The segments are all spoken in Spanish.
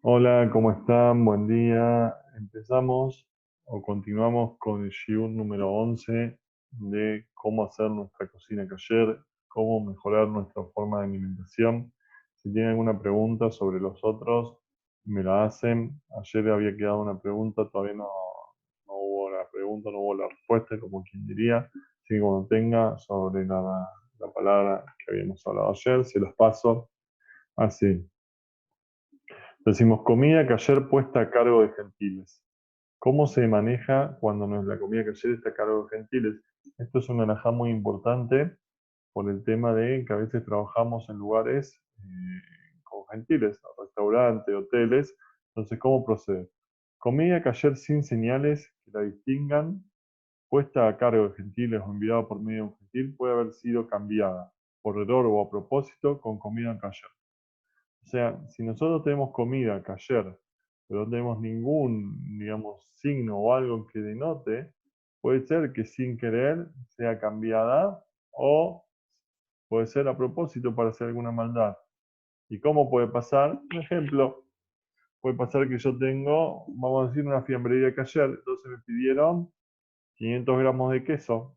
Hola, ¿cómo están? Buen día. Empezamos o continuamos con el shiur número 11 de cómo hacer nuestra cocina kasher, cómo mejorar nuestra forma de alimentación. Si tienen alguna pregunta sobre los otros, me la hacen. Ayer había quedado una pregunta, todavía no hubo la pregunta, no hubo la respuesta, como quien diría. Así que cuando tenga sobre la palabra que habíamos hablado ayer, se los paso así. Decimos comida que ayer puesta a cargo de gentiles. ¿Cómo se maneja cuando la comida que ayer está a cargo de gentiles? Esto es una alajá muy importante por el tema de que a veces trabajamos en lugares con gentiles, restaurantes, hoteles. Entonces, ¿cómo procede? Comida que ayer sin señales que la distingan, puesta a cargo de gentiles o enviada por medio de un gentil, puede haber sido cambiada por error o a propósito con comida kasher. O sea, si nosotros tenemos comida ayer, pero no tenemos ningún, digamos, signo o algo que denote, puede ser que sin querer sea cambiada o puede ser a propósito para hacer alguna maldad. ¿Y cómo puede pasar? Un ejemplo, puede pasar que yo tengo, vamos a decir, una fiambrería ayer, entonces me pidieron 500 gramos de queso.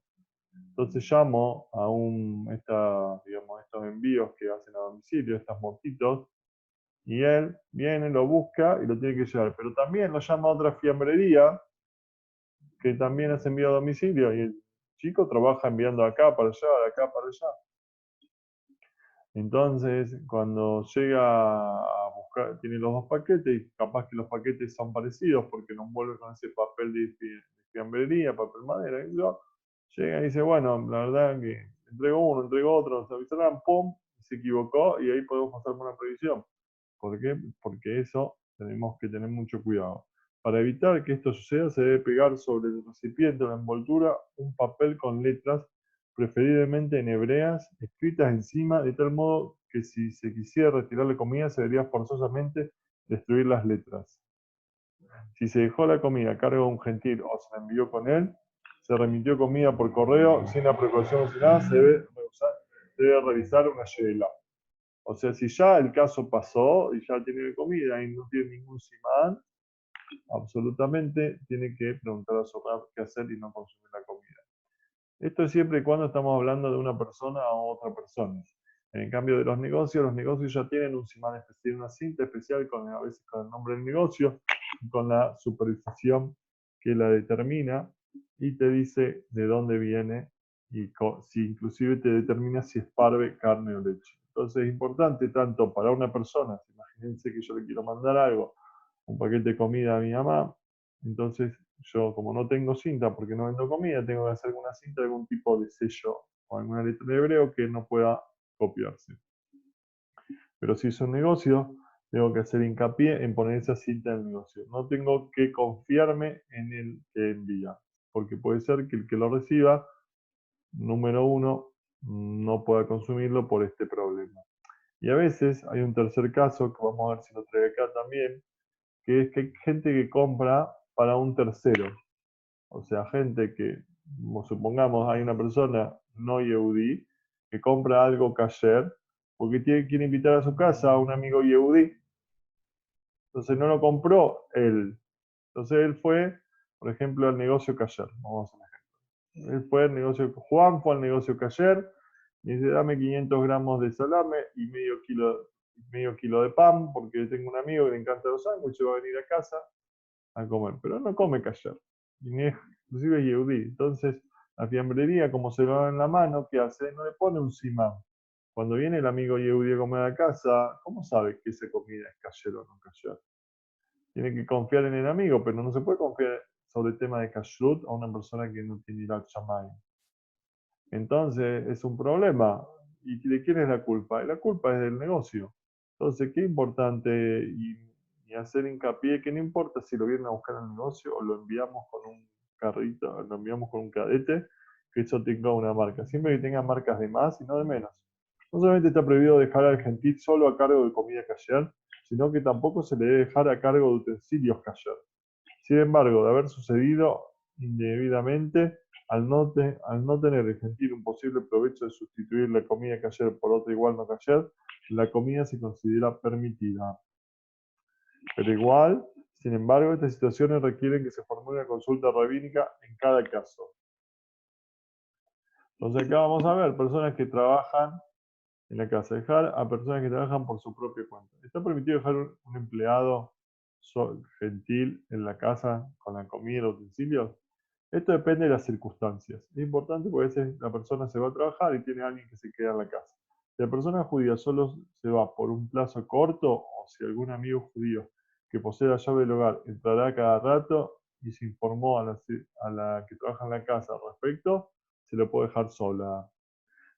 Entonces llamo a digamos, estos envíos que hacen a domicilio, estas motitos, y él viene, lo busca y lo tiene que llevar. Pero también lo llama a otra fiambrería que también hace envío a domicilio y el chico trabaja enviando acá para allá, de acá para allá. Entonces, cuando llega a buscar, tiene los dos paquetes y capaz que los paquetes son parecidos porque lo envuelve con ese papel de fiambrería, papel madera, y yo, llega y dice, bueno, la verdad que entrego uno, entrego otro, nos avisaron, pum, se equivocó y ahí podemos pasar por una previsión. ¿Por qué? Porque eso tenemos que tener mucho cuidado. Para evitar que esto suceda, se debe pegar sobre el recipiente o la envoltura un papel con letras, preferiblemente en hebreas, escritas encima, de tal modo que si se quisiera retirar la comida, se debería forzosamente destruir las letras. Si se dejó la comida a cargo de un gentil o se la envió con él, se remitió comida por correo, sin la precaución sin nada, debe revisar una shela. O sea, si ya el caso pasó y ya tiene comida y no tiene ningún simán, absolutamente tiene que preguntar a su rab qué hacer y no consumir la comida. Esto es siempre y cuando estamos hablando de una persona a otra persona. En el cambio de los negocios ya tienen un simán especial, una cinta especial a veces con el nombre del negocio, con la supervisión que la determina y te dice de dónde viene y si inclusive te determina si es parve, carne o leche. Entonces es importante tanto para una persona, imagínense que yo le quiero mandar algo, un paquete de comida a mi mamá, entonces yo como no tengo cinta porque no vendo comida, tengo que hacer alguna cinta de algún tipo de sello o alguna letra de hebreo que no pueda copiarse. Pero si es un negocio, tengo que hacer hincapié en poner esa cinta en el negocio. No tengo que confiarme en el que envía, porque puede ser que el que lo reciba, número uno, no pueda consumirlo por este problema. Y a veces hay un tercer caso, que vamos a ver si lo trae acá también, que es que hay gente que compra para un tercero. O sea, gente que, como supongamos, hay una persona no yehudí que compra algo kasher porque quiere invitar a su casa a un amigo yehudí. Entonces no lo compró él. Entonces él fue, por ejemplo, al negocio kasher. Vamos a hacer un ejemplo. Él fue al negocio, Juan fue al negocio kasher y dice, dame 500 gramos de salame y medio kilo de pan porque tengo un amigo que le encanta los sándwiches, va a venir a casa a comer, pero no come kasher, inclusive es yehudí. Entonces, la fiambrería, como se lo da en la mano, ¿qué hace? No le pone un simán. Cuando viene el amigo yehudí a comer a casa, ¿cómo sabe que esa comida es kasher o no kasher? Tiene que confiar en el amigo, pero no se puede confiar sobre el tema de kashrut a una persona que no tiene irat shamayim. Entonces, es un problema. ¿Y de quién es la culpa? Y la culpa es del negocio. Entonces, qué importante y hacer hincapié que no importa si lo vienen a buscar al negocio o lo enviamos con un carrito, lo enviamos con un cadete, que eso tenga una marca. Siempre que tenga marcas de más y no de menos. No solamente está prohibido dejar al gentil solo a cargo de comida kasher, sino que tampoco se le debe dejar a cargo de utensilios kasher. Sin embargo, de haber sucedido indebidamente, al no tener el gentil un posible provecho de sustituir la comida kasher por otra igual no kasher, la comida se considera permitida. Pero igual, sin embargo, estas situaciones requieren que se formule una consulta rabínica en cada caso. Entonces acá vamos a ver personas que trabajan en la casa, dejar a personas que trabajan por su propia cuenta. ¿Está permitido dejar un empleado gentil en la casa con la comida y los utensilios? Esto depende de las circunstancias. Es importante porque a veces la persona se va a trabajar y tiene a alguien que se queda en la casa. Si la persona judía solo se va por un plazo corto, o si algún amigo judío que posee la llave del hogar entrará cada rato y se informó a la que trabaja en la casa al respecto, se lo puede dejar sola.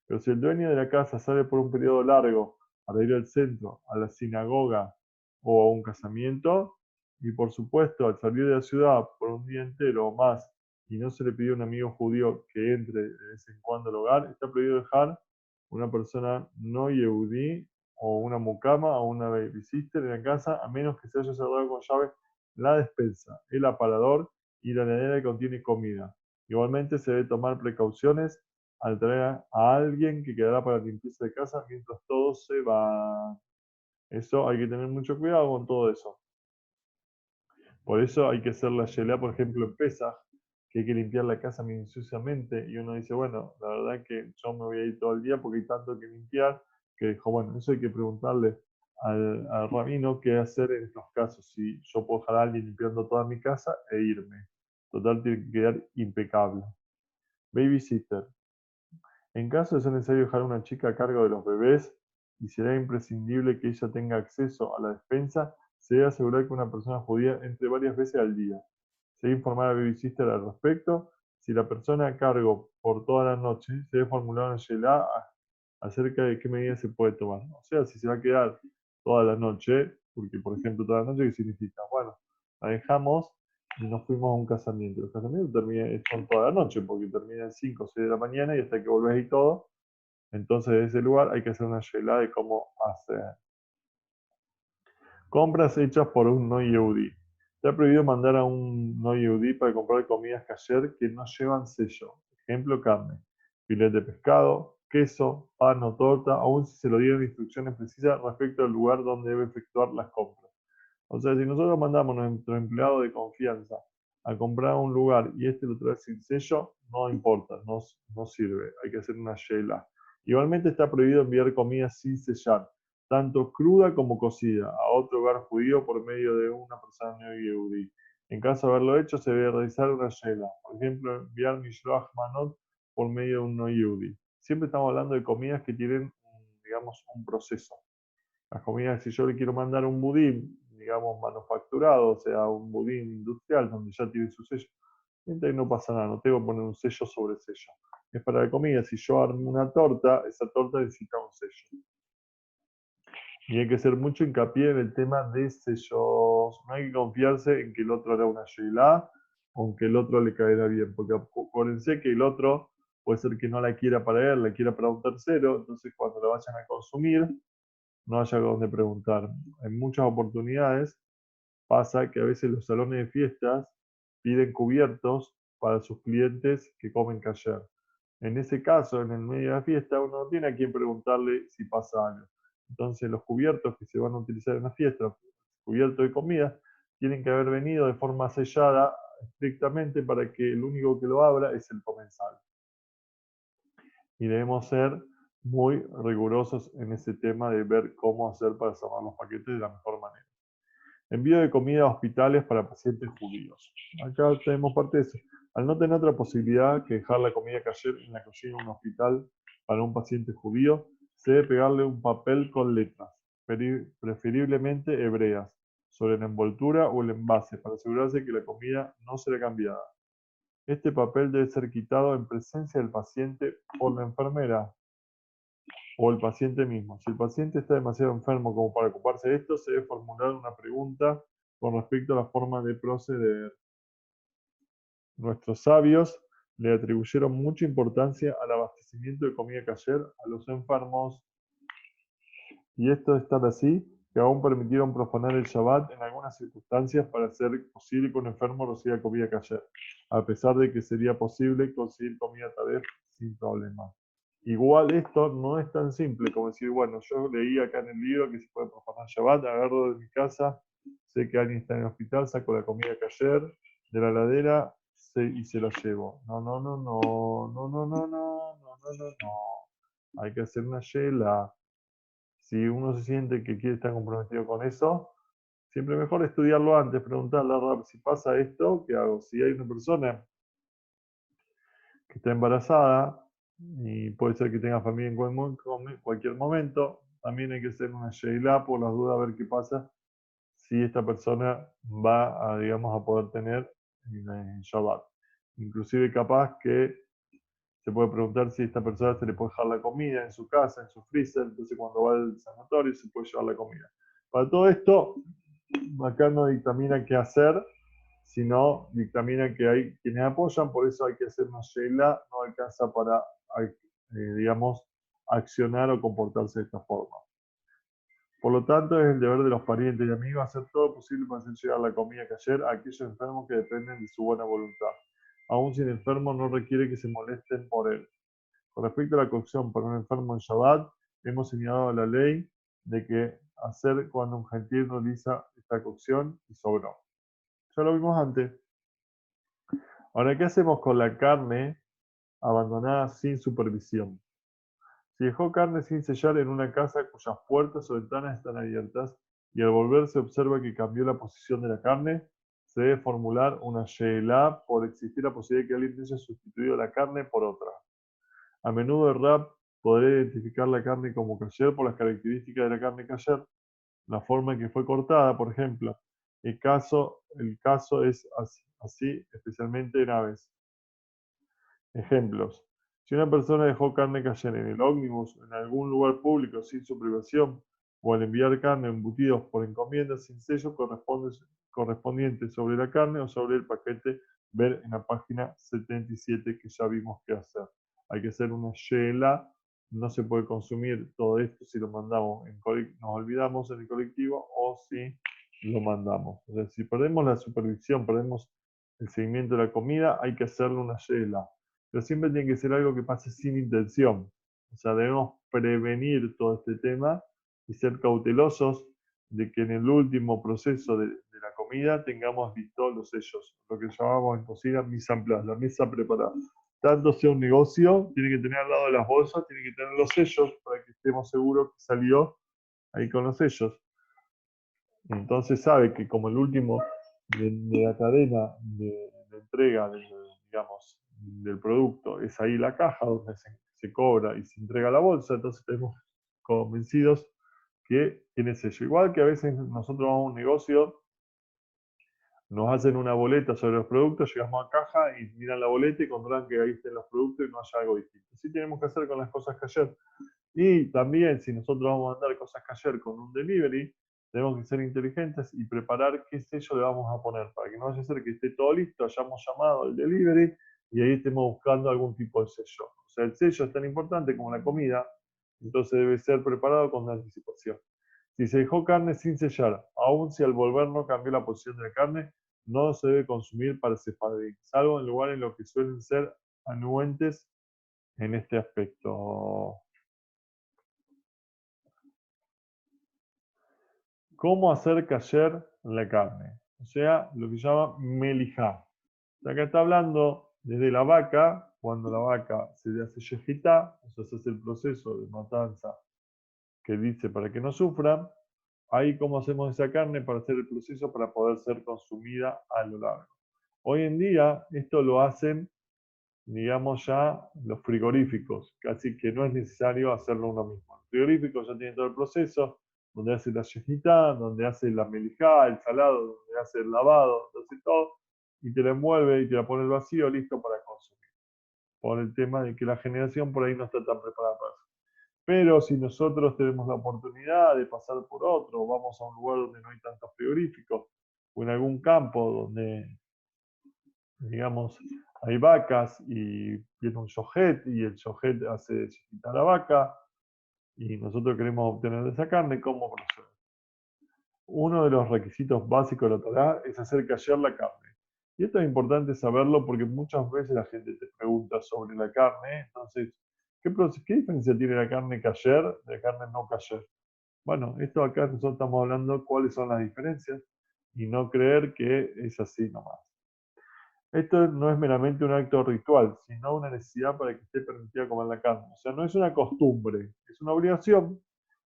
Pero si el dueño de la casa sale por un periodo largo para ir al centro, a la sinagoga o a un casamiento, y por supuesto al salir de la ciudad por un día entero o más, y no se le pidió a un amigo judío que entre de vez en cuando al hogar, está prohibido dejar una persona no yehudí o una mucama o una babysitter en la casa, a menos que se haya cerrado con llave la despensa, el aparador y la heladera que contiene comida. Igualmente se debe tomar precauciones al traer a alguien que quedará para limpieza de casa mientras todos se van. Eso hay que tener mucho cuidado con todo eso. Por eso hay que hacer la Shelah, por ejemplo, en Pesaj, que hay que limpiar la casa minuciosamente y uno dice, bueno, la verdad que yo me voy a ir todo el día porque hay tanto que limpiar, que dijo, bueno, eso hay que preguntarle al rabino qué hacer en estos casos, si yo puedo dejar a alguien limpiando toda mi casa e irme. Total, tiene que quedar impecable. Babysitter. En caso de ser necesario dejar a una chica a cargo de los bebés y será imprescindible que ella tenga acceso a la despensa, se debe asegurar que una persona judía entre varias veces al día. Se debe informar al babysitter al respecto. Si la persona a cargo por toda la noche, se debe formular una Shelah acerca de qué medidas se puede tomar. O sea, si se va a quedar toda la noche, porque por ejemplo toda la noche, ¿qué significa? Bueno, la dejamos y nos fuimos a un casamiento. Los casamientos son toda la noche, porque terminan 5 o 6 de la mañana y hasta que volvés y todo. Entonces, de ese lugar hay que hacer una Shelah de cómo hacer. Compras hechas por un no yehudí. Está prohibido mandar a un no yehudí para comprar comidas kasher que no llevan sello. Ejemplo, carne, filete de pescado, queso, pan o torta, aun si se lo dieron instrucciones precisas respecto al lugar donde debe efectuar las compras. O sea, si nosotros mandamos a nuestro empleado de confianza a comprar a un lugar y este lo trae sin sello, no importa, no sirve. Hay que hacer una shela. Igualmente está prohibido enviar comida sin sellar, tanto cruda como cocida, a otro hogar judío por medio de una persona no yehudí. En caso de haberlo hecho, se debe realizar una shela. Por ejemplo, enviar mishloach manot por medio de un no yehudí. Siempre estamos hablando de comidas que tienen, digamos, un proceso. Las comidas, si yo le quiero mandar un budín, digamos, manufacturado, o sea, un budín industrial donde ya tiene su sello, entonces no pasa nada, no tengo que poner un sello sobre sello. Es para la comida, si yo armo una torta, esa torta necesita un sello. Y hay que hacer mucho hincapié en el tema de sellos. No hay que confiarse en que el otro hará una sheilá o en que el otro le caerá bien, porque acuérdense que el otro puede ser que no la quiera para él, la quiera para un tercero, entonces cuando la vayan a consumir, no haya dónde preguntar. En muchas oportunidades pasa que a veces los salones de fiestas piden cubiertos para sus clientes que comen kasher. En ese caso, en el medio de la fiesta, uno no tiene a quien preguntarle si pasa algo. Entonces, los cubiertos que se van a utilizar en la fiesta, cubiertos de comida, tienen que haber venido de forma sellada estrictamente para que el único que lo abra es el comensal. Y debemos ser muy rigurosos en ese tema de ver cómo hacer para cerrar los paquetes de la mejor manera. Envío de comida a hospitales para pacientes judíos. Acá tenemos parte de eso. Al no tener otra posibilidad que dejar la comida cayer en la cocina de un hospital para un paciente judío, se debe pegarle un papel con letras, preferiblemente hebreas, sobre la envoltura o el envase para asegurarse que la comida no será cambiada. Este papel debe ser quitado en presencia del paciente por la enfermera o el paciente mismo. Si el paciente está demasiado enfermo como para ocuparse de esto, se debe formular una pregunta con respecto a la forma de proceder. Nuestros sabios le atribuyeron mucha importancia al abastecimiento de comida kasher a los enfermos, y esto es tan así que aún permitieron profanar el Shabbat en algunas circunstancias para hacer posible que un enfermo reciba comida kasher, a pesar de que sería posible conseguir comida taref sin problema. Igual esto no es tan simple como decir, bueno, yo leí acá en el libro que se puede profanar Shabbat, agarro de mi casa, sé que alguien está en el hospital, saco la comida que ayer de la heladera y se la llevo. No, no, no, no, no, no, no, no, no, no, no, no. Hay que hacer una yela. Si uno se siente que quiere estar comprometido con eso, siempre mejor estudiarlo antes, preguntarle a Rab si pasa esto, ¿qué hago? Si hay una persona que está embarazada y puede ser que tenga familia en cualquier momento, también hay que hacer una Sheila por las dudas a ver qué pasa si esta persona va a, digamos, a poder tener en Shabbat. Inclusive capaz que se puede preguntar si a esta persona se le puede dejar la comida en su casa, en su freezer, entonces cuando va al sanatorio se puede llevar la comida. Para todo esto, acá no dictamina qué hacer, sino dictamina que hay quienes apoyan, por eso hay que hacer una Sheila, no alcanza para, digamos, accionar o comportarse de esta forma. Por lo tanto, es el deber de los parientes y amigos hacer todo lo posible para hacer llegar la comida que ayer a aquellos enfermos que dependen de su buena voluntad. Aún si el enfermo no requiere que se molesten por él. Con respecto a la cocción para un enfermo en Shabbat, hemos señalado la ley de que hacer cuando un gentil realiza esta cocción y sobró. Ya lo vimos antes. Ahora, ¿qué hacemos con la carne abandonada sin supervisión? Si dejó carne sin sellar en una casa cuyas puertas o ventanas están abiertas y al volver se observa que cambió la posición de la carne, se debe formular una she'elá por existir la posibilidad de que alguien haya sustituido la carne por otra. A menudo el Rab podrá identificar la carne como kasher por las características de la carne kasher, la forma en que fue cortada, por ejemplo. El caso es así, especialmente en aves. Ejemplos. Si una persona dejó carne cayera en el ómnibus en algún lugar público sin su privación, o al enviar carne o embutidos por encomienda sin sello correspondiente sobre la carne o sobre el paquete, ver en la página 77 que ya vimos qué hacer. Hay que hacer una shela, no se puede consumir todo esto si lo mandamos, nos olvidamos en el colectivo o si lo mandamos. O sea, si perdemos la supervisión, perdemos el seguimiento de la comida, hay que hacerle una shela, pero siempre tiene que ser algo que pase sin intención. O sea, debemos prevenir todo este tema y ser cautelosos de que en el último proceso de la comida tengamos listos los sellos, lo que llamamos en cocina mise en place, la mesa preparada. Tanto sea un negocio, tiene que tener al lado de las bolsas, tiene que tener los sellos para que estemos seguros que salió ahí con los sellos. Entonces sabe que como el último de la cadena de entrega, digamos, del producto, es ahí la caja donde se cobra y se entrega la bolsa, entonces estamos convencidos que tiene sello. Igual que a veces nosotros vamos a un negocio, nos hacen una boleta sobre los productos, llegamos a caja y miran la boleta y controlan que ahí estén los productos y no haya algo distinto. Así tenemos que hacer con las cosas que ayer. Y también, si nosotros vamos a mandar cosas que ayer con un delivery, tenemos que ser inteligentes y preparar qué sello le vamos a poner, para que no vaya a ser que esté todo listo, hayamos llamado al delivery y ahí estemos buscando algún tipo de sello. O sea, el sello es tan importante como la comida, entonces debe ser preparado con anticipación. Si se dejó carne sin sellar, aun si al volver no cambió la posición de la carne, no se debe consumir para sefaradí, salvo en lugares en los que suelen ser anuentes en este aspecto. ¿Cómo hacer kasher la carne? O sea, lo que se llama melijá. Acá está hablando desde la vaca, cuando la vaca se le hace shejitá, o sea, se hace el proceso de matanza que dice para que no sufran. Ahí cómo hacemos esa carne para hacer el proceso para poder ser consumida a lo largo. Hoy en día esto lo hacen, digamos ya, los frigoríficos, casi que no es necesario hacerlo uno mismo. Los frigoríficos ya tienen todo el proceso, donde hace la yejita, donde hace la melijá, el salado, donde hace el lavado, donde hace todo, y te la envuelve y te la pone el vacío listo para consumir. Por el tema de que la generación por ahí no está tan preparada para eso. Pero si nosotros tenemos la oportunidad de pasar por otro, vamos a un lugar donde no hay tantos frigoríficos, o en algún campo donde, digamos, hay vacas y tiene un yojet y el yojet hace chiquita la vaca y nosotros queremos obtener esa carne, ¿cómo proceder? Uno de los requisitos básicos de la Torá es hacer kasher la carne. Y esto es importante saberlo porque muchas veces la gente te pregunta sobre la carne. Entonces, ¿qué diferencia tiene la carne kasher de la carne no kasher? Bueno, esto acá nosotros estamos hablando cuáles son las diferencias y no creer que es así nomás. Esto no es meramente un acto ritual, sino una necesidad para que esté permitida comer la carne. O sea, no es una costumbre, es una obligación.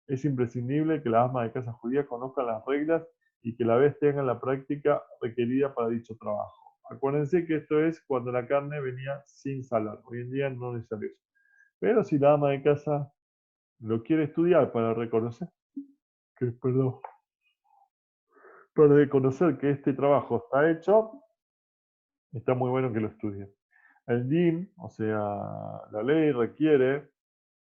Es imprescindible que las amas de casa judía conozcan las reglas y que a la vez tengan la práctica requerida para dicho trabajo. Acuérdense que esto es cuando la carne venía sin salar. Hoy en día no es necesario eso. Pero si la ama de casa lo quiere estudiar para reconocer perdón, para reconocer que este trabajo está hecho, está muy bueno que lo estudie. El DIN, o sea, la ley requiere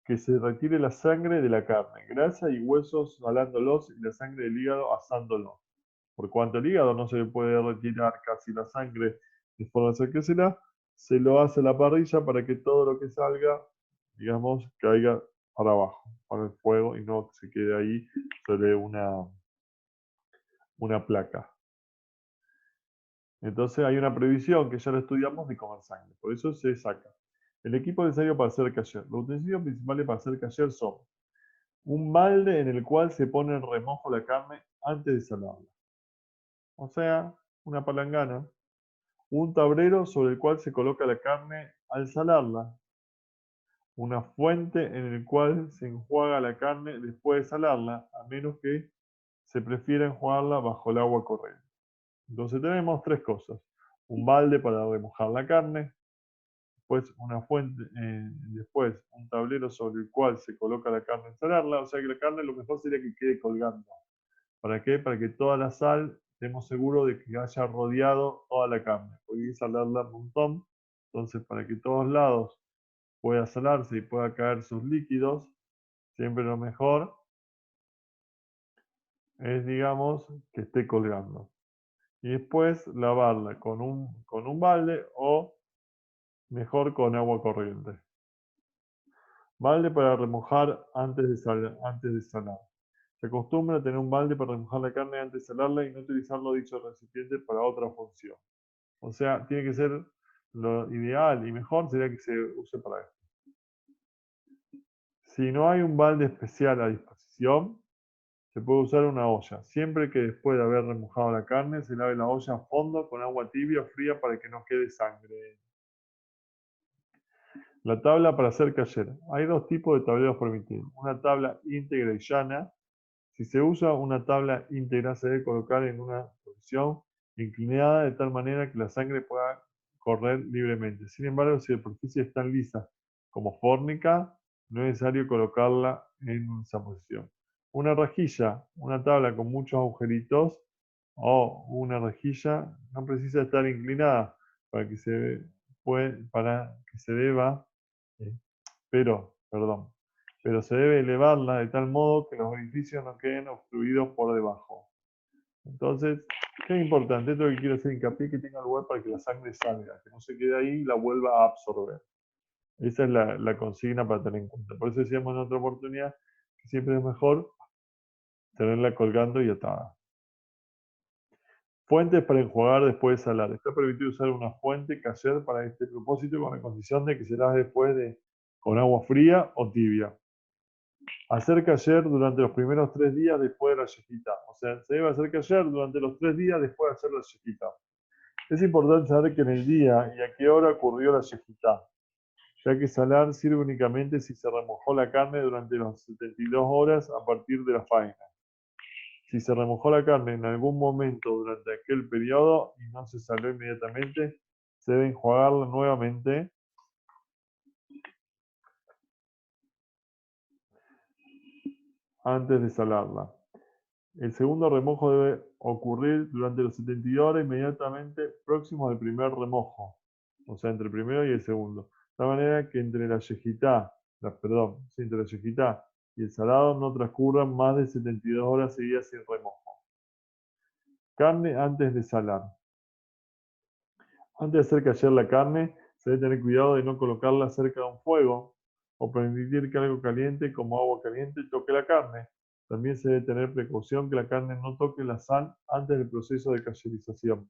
que se retire la sangre de la carne, grasa y huesos salándolos y la sangre del hígado asándolos. Por cuanto el hígado no se le puede retirar casi la sangre de forma cerquecera, se lo hace a la parrilla para que todo lo que salga, digamos, caiga para abajo, para el fuego y no se quede ahí sobre una placa. Entonces hay una previsión que ya lo estudiamos de comer sangre, por eso se saca. El equipo necesario para hacer kasher. Los utensilios principales para hacer kasher son un balde en el cual se pone en remojo la carne antes de salarla. O sea, una palangana. Un tablero sobre el cual se coloca la carne al salarla. Una fuente en el cual se enjuaga la carne después de salarla, a menos que se prefiera enjuagarla bajo el agua corriente. Entonces tenemos tres cosas. Un balde para remojar la carne, después una fuente, después un tablero sobre el cual se coloca la carne al salarla, o sea que la carne lo mejor sería que quede colgando. ¿Para qué? Para que toda la sal estemos seguros de que haya rodeado toda la carne. Podéis salarla un montón. Entonces, para que todos lados pueda salarse y pueda caer sus líquidos, siempre lo mejor es, digamos, que esté colgando. Y después lavarla con un balde o mejor con agua corriente. Balde para remojar antes de salar. Se acostumbra a tener un balde para remojar la carne antes de salarla y no utilizarlo dicho recipiente para otra función. O sea, tiene que ser lo ideal y mejor sería que se use para esto. Si no hay un balde especial a disposición, se puede usar una olla. Siempre que después de haber remojado la carne, se lave la olla a fondo con agua tibia o fría para que no quede sangre. La tabla para hacer kasher. Hay dos tipos de tableros permitidos. Una tabla íntegra y llana. Si se usa una tabla íntegra, se debe colocar en una posición inclinada de tal manera que la sangre pueda correr libremente. Sin embargo, si la superficie es tan lisa como fórnica, no es necesario colocarla en esa posición. Una rejilla, una tabla con muchos agujeritos o una rejilla no precisa estar inclinada para que se deba, eh, pero se debe elevarla de tal modo que los orificios no queden obstruidos por debajo. Entonces, ¿qué es importante? Esto que quiero hacer hincapié, que tenga lugar para que la sangre salga, que no se quede ahí y la vuelva a absorber. Esa es la consigna para tener en cuenta. Por eso decíamos en otra oportunidad que siempre es mejor tenerla colgando y atada. Fuentes para enjuagar después de salar. Está permitido usar una fuente kasher para este propósito con la condición de que se lave con agua fría o tibia. Hacer kasher durante los primeros 3 días después de la shejitá. O sea, se debe hacer kasher durante los 3 días después de hacer la shejitá. Es importante saber que en el día y a qué hora ocurrió la shejitá, ya que salar sirve únicamente si se remojó la carne durante las 72 horas a partir de la faena. Si se remojó la carne en algún momento durante aquel periodo y no se saló inmediatamente, se debe enjuagarla nuevamente antes de salarla. El segundo remojo debe ocurrir durante los 72 horas inmediatamente próximos al primer remojo, o sea, entre el primero y el segundo. De tal manera que entre la yejitá, entre la yejitá y el salado no transcurran más de 72 horas seguidas sin remojo. Carne antes de salar. Antes de hacer caer la carne, se debe tener cuidado de no colocarla cerca de un fuego o permitir que algo caliente como agua caliente toque la carne. También se debe tener precaución que la carne no toque la sal antes del proceso de cayerización.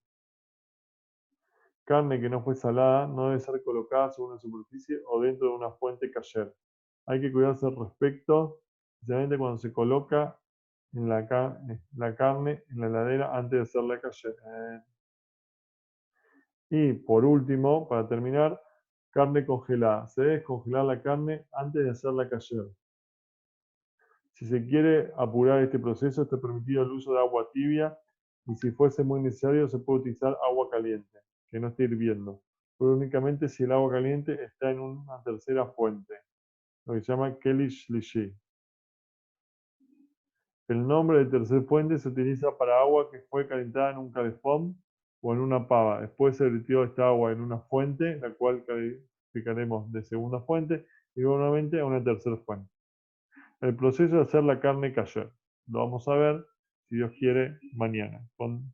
Carne que no fue salada no debe ser colocada sobre una superficie o dentro de una fuente cayer. Hay que cuidarse al respecto, especialmente cuando se coloca la carne en la heladera antes de hacerla cayer. Y por último, para terminar, carne congelada. Se debe descongelar la carne antes de hacerla cayer. Si se quiere apurar este proceso, está permitido el uso de agua tibia y si fuese muy necesario se puede utilizar agua caliente, que no esté hirviendo, pero únicamente si el agua caliente está en una tercera fuente, lo que se llama Keli Shlishi. El nombre de tercer fuente se utiliza para agua que fue calentada en un calefón o en una pava. Después se vertió esta agua en una fuente, la cual calificaremos de segunda fuente, y nuevamente a una tercera fuente. El proceso de hacer la carne kosher. Lo vamos a ver, si Dios quiere, mañana.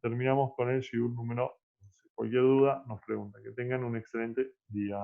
Terminamos con el shiur número 11. Cualquier duda nos pregunta. Que tengan un excelente día.